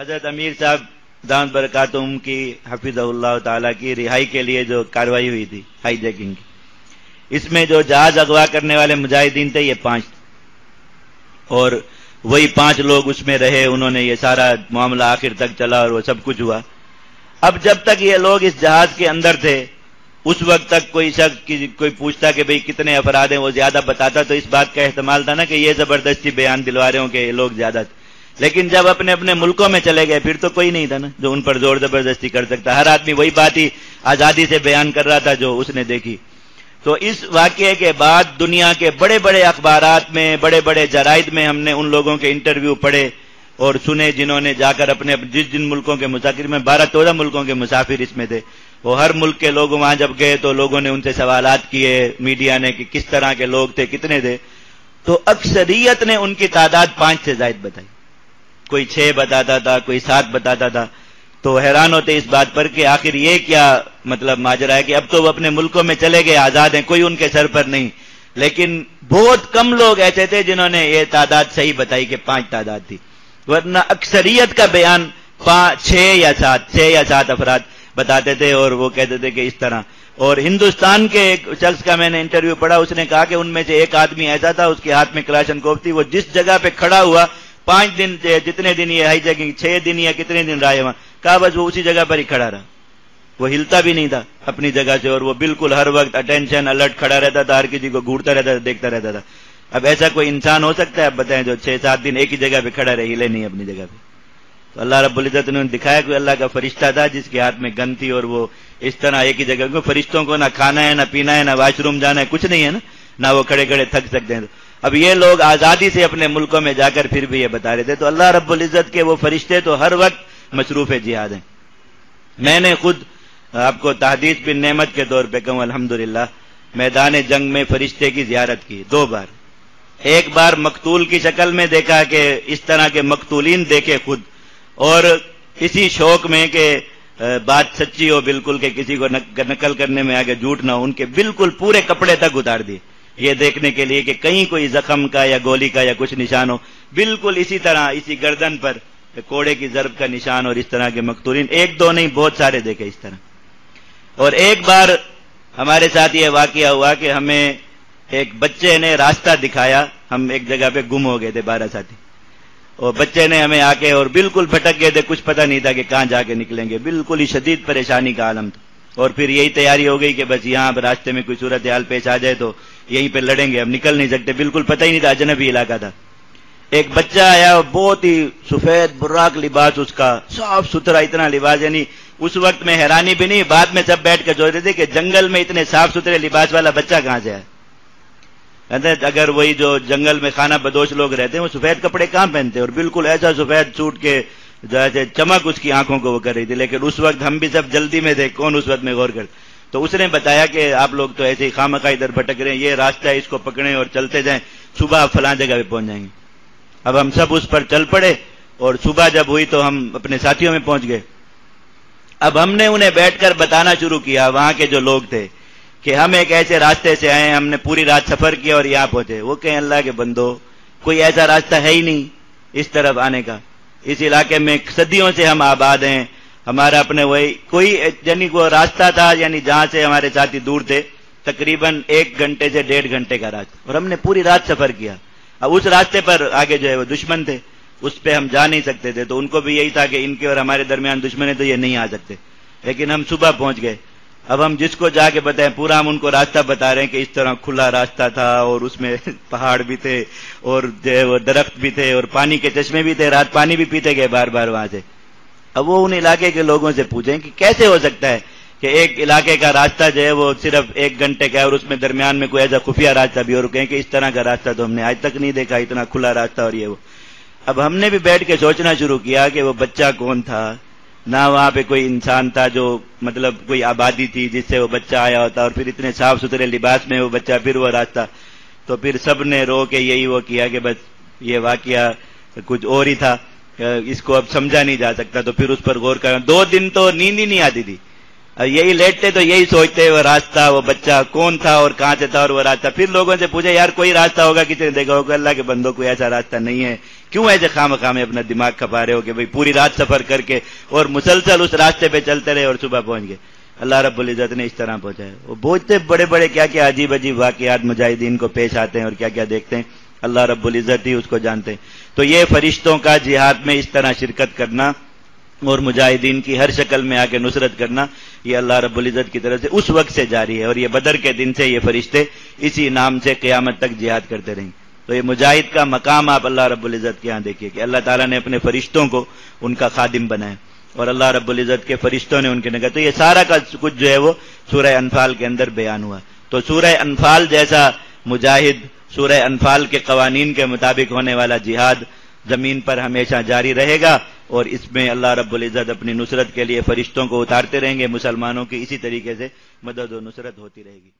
حضرت امیر صاحب دامت برکاتہم کی حفظہ اللہ تعالیٰ کی رہائی کے لیے جو کارروائی ہوئی تھی ہائی جیکنگ کی، اس میں جو جہاز اغوا کرنے والے مجاہدین تھے یہ 5 اور وہی 5 لوگ اس میں رہے، انہوں نے یہ سارا معاملہ آخر تک چلا اور وہ سب کچھ ہوا۔ اب جب تک یہ لوگ اس جہاز کے اندر تھے اس وقت تک کوئی شخص کوئی پوچھتا کہ بھئی کتنے افراد ہیں، وہ زیادہ بتاتا تو اس بات کا احتمال تھا نا کہ یہ زبردستی بیان دلوا رہے ہوں کہ یہ لوگ زیادہ تھے، لیکن جب اپنے اپنے ملکوں میں چلے گئے پھر تو کوئی نہیں تھا نا جو ان پر زور زبردستی کر سکتا، ہر آدمی وہی بات ہی آزادی سے بیان کر رہا تھا جو اس نے دیکھی۔ تو اس واقعے کے بعد دنیا کے بڑے بڑے اخبارات میں، بڑے بڑے جرائد میں ہم نے ان لوگوں کے انٹرویو پڑھے اور سنے جنہوں نے جا کر اپنے جن ملکوں کے مسافر میں 12-14 ملکوں کے مسافر اس میں تھے، وہ ہر ملک کے لوگ وہاں جب گئے تو لوگوں نے ان سے سوالات کیے، میڈیا نے کہ کس طرح کے لوگ تھے، کتنے تھے، تو اکثریت نے ان کی تعداد 5 سے زائد بتائی، کوئی 6 بتاتا تھا، کوئی 7 بتاتا تھا۔ تو حیران ہوتے اس بات پر کہ آخر یہ کیا مطلب ماجرا ہے کہ اب تو وہ اپنے ملکوں میں چلے گئے، آزاد ہیں، کوئی ان کے سر پر نہیں، لیکن بہت کم لوگ ایسے تھے جنہوں نے یہ تعداد صحیح بتائی کہ 5 تعداد تھی، ورنہ اکثریت کا بیان 6 یا 7 افراد بتاتے تھے اور وہ کہتے تھے کہ اس طرح۔ اور ہندوستان کے ایک شخص کا میں نے انٹرویو پڑھا، اس نے کہا کہ ان میں سے ایک آدمی ایسا تھا اس کے ہاتھ میں کلاشنکوف تھی، وہ جس جگہ پہ کھڑا ہوا 5 دن جتنے دن یہ ہائی جیکنگ 6 دن یا کتنے دن رہے وہاں، کہا بس وہ اسی جگہ پر ہی کھڑا رہا، وہ ہلتا بھی نہیں تھا اپنی جگہ سے، اور وہ بالکل ہر وقت اٹینشن الرٹ کھڑا رہتا تھا، ہر کسی کو گھورتا رہتا تھا، دیکھتا رہتا تھا۔ اب ایسا کوئی انسان ہو سکتا ہے اب بتائیں جو 6-7 دن ایک ہی جگہ پہ کھڑا رہے، ہلے نہیں اپنی جگہ پہ؟ تو اللہ رب العزت نے دکھایا کہ اللہ کا فرشتہ تھا جس کے ہاتھ میں گن تھی اور وہ اس طرح ایک ہی جگہ، کیونکہ فرشتوں کو نہ کھانا ہے، نہ پینا ہے، نہ واش روم جانا ہے، کچھ نہیں ہے نا، نہ وہ کھڑے کھڑے تھک سکتے ہیں۔ اب یہ لوگ آزادی سے اپنے ملکوں میں جا کر پھر بھی یہ بتا رہے تھے، تو اللہ رب العزت کے وہ فرشتے تو ہر وقت مصروف جہاد ہیں۔ میں نے خود آپ کو تحدیث بن نعمت کے طور پہ کہوں الحمدللہ میدان جنگ میں فرشتے کی زیارت کی 2 بار، ایک بار مقتول کی شکل میں دیکھا کہ اس طرح کے مقتولین دیکھے خود، اور اسی شوق میں کہ بات سچی ہو بالکل کہ کسی کو نقل کرنے میں آگے جھوٹ نہ ہو، ان کے بالکل پورے کپڑے تک اتار دیے یہ دیکھنے کے لیے کہ کہیں کوئی زخم کا یا گولی کا یا کچھ نشان ہو، بالکل اسی طرح اسی گردن پر کوڑے کی ضرب کا نشان، اور اس طرح کے مقتولین 1-2 نہیں بہت سارے دیکھے اس طرح۔ اور ایک بار ہمارے ساتھ یہ واقعہ ہوا کہ ہمیں ایک بچے نے راستہ دکھایا، ہم ایک جگہ پہ گم ہو گئے تھے 12 ساتھی، اور بچے نے ہمیں آ کے اور بالکل بھٹک گئے تھے، کچھ پتہ نہیں تھا کہ کہاں جا کے نکلیں گے، بالکل ہی شدید پریشانی کا عالم تھا، اور پھر یہی تیاری ہو گئی کہ بس یہاں راستے میں کوئی صورتحال پیش آ جائے تو یہیں پہ لڑیں گے، ہم نکل نہیں سکتے، بالکل پتہ ہی نہیں تھا، اجنبی علاقہ تھا۔ ایک بچہ آیا، بہت ہی سفید براق لباس، اس کا صاف ستھرا اتنا لباس، یعنی اس وقت میں حیرانی بھی نہیں، بعد میں سب بیٹھ کر سوچ رہے تھے کہ جنگل میں اتنے صاف ستھرے لباس والا بچہ کہاں سے آیا؟ اگر وہی جو جنگل میں خانہ بدوش لوگ رہتے ہیں وہ سفید کپڑے کہاں پہنتے، اور بالکل ایسا سفید سوٹ کے جیسے چمک اس کی آنکھوں کو وہ کر رہی تھی، لیکن اس وقت ہم بھی سب جلدی میں تھے، کون اس وقت میں غور کر۔ تو اس نے بتایا کہ آپ لوگ تو ایسے ہی خامخواہ ادھر بھٹک رہے ہیں، یہ راستہ ہے، اس کو پکڑیں اور چلتے جائیں، صبح فلاں جگہ پہ پہنچ جائیں گے۔ اب ہم سب اس پر چل پڑے، اور صبح جب ہوئی تو ہم اپنے ساتھیوں میں پہنچ گئے۔ اب ہم نے انہیں بیٹھ کر بتانا شروع کیا، وہاں کے جو لوگ تھے، کہ ہم ایک ایسے راستے سے آئے، ہم نے پوری رات سفر کیا اور یہاں پہنچے۔ وہ کہیں اللہ کے بندو، کوئی ایسا راستہ ہے ہی نہیں اس طرف آنے کا، اس علاقے میں صدیوں سے ہم آباد ہیں، ہمارا اپنے وہی کوئی یعنی وہ راستہ تھا، یعنی جہاں سے ہمارے ساتھی دور تھے تقریباً 1 گھنٹے سے 1.5 گھنٹے کا راستہ، اور ہم نے پوری رات سفر کیا۔ اب اس راستے پر آگے جو ہے وہ دشمن تھے، اس پہ ہم جا نہیں سکتے تھے، تو ان کو بھی یہی تھا کہ ان کے اور ہمارے درمیان دشمن ہے تو یہ نہیں آ سکتے، لیکن ہم صبح پہنچ گئے۔ اب ہم جس کو جا کے بتائیں، پورا ہم ان کو راستہ بتا رہے ہیں کہ اس طرح کھلا راستہ تھا، اور اس میں پہاڑ بھی تھے اور وہ درخت بھی تھے اور پانی کے چشمے بھی تھے، رات پانی بھی پیتے گئے بار بار وہاں سے۔ اب وہ ان علاقے کے لوگوں سے پوچھیں کہ کیسے ہو سکتا ہے کہ ایک علاقے کا راستہ جو ہے وہ صرف 1 گھنٹے کا ہے، اور اس میں درمیان میں کوئی ایسا خفیہ راستہ بھی، اور کہیں کہ اس طرح کا راستہ تو ہم نے آج تک نہیں دیکھا، اتنا کھلا راستہ اور یہ وہ۔ اب ہم نے بھی بیٹھ کے سوچنا شروع کیا کہ وہ بچہ کون تھا، نہ وہاں پہ کوئی انسان تھا جو مطلب کوئی آبادی تھی جس سے وہ بچہ آیا ہوتا، اور پھر اتنے صاف ستھرے لباس میں وہ بچہ، پھر وہ راستہ۔ تو پھر سب نے رو کے یہی وہ کیا کہ بس یہ واقعہ کچھ اور ہی تھا، اس کو اب سمجھا نہیں جا سکتا، تو پھر اس پر غور کرنا۔ 2 دن تو نیند ہی نہیں آتی تھی، اب یہی لیٹتے تو یہی سوچتے وہ راستہ، وہ بچہ کون تھا اور کہاں سے تھا اور وہ راستہ. پھر لوگوں سے پوچھے یار کوئی راستہ ہوگا، کسی نے دیکھا ہوگا اللہ کے بندوں کوئی ایسا راستہ نہیں ہے، کیوں ایسے خواہ میں اپنا دماغ کھپا رہے ہو کہ بھئی پوری رات سفر کر کے اور مسلسل اس راستے پہ چلتے رہے اور صبح پہنچ گئے. اللہ رب العزت نے اس طرح پہنچایا. وہ بوجھتے بڑے بڑے کیا کیا عجیب عجیب واقعات مجاہدین کو پیش آتے ہیں اور کیا کیا دیکھتے ہیں، اللہ رب العزت ہی اس کو جانتے ہیں. تو یہ فرشتوں کا جہاد میں اس طرح شرکت کرنا اور مجاہدین کی ہر شکل میں آ کے نصرت کرنا، یہ اللہ رب العزت کی طرف سے اس وقت سے جاری ہے، اور یہ بدر کے دن سے یہ فرشتے اسی نام سے قیامت تک جہاد کرتے رہیں گے. تو یہ مجاہد کا مقام آپ اللہ رب العزت کے ہاں دیکھیے کہ اللہ تعالیٰ نے اپنے فرشتوں کو ان کا خادم بنایا اور اللہ رب العزت کے فرشتوں نے ان کے نگاہ. تو یہ سارا کا کچھ جو ہے وہ سورہ انفال کے اندر بیان ہوا. تو سورہ انفال جیسا مجاہد، سورہ انفال کے قوانین کے مطابق ہونے والا جہاد زمین پر ہمیشہ جاری رہے گا، اور اس میں اللہ رب العزت اپنی نصرت کے لیے فرشتوں کو اتارتے رہیں گے. مسلمانوں کی اسی طریقے سے مدد و نصرت ہوتی رہے گی.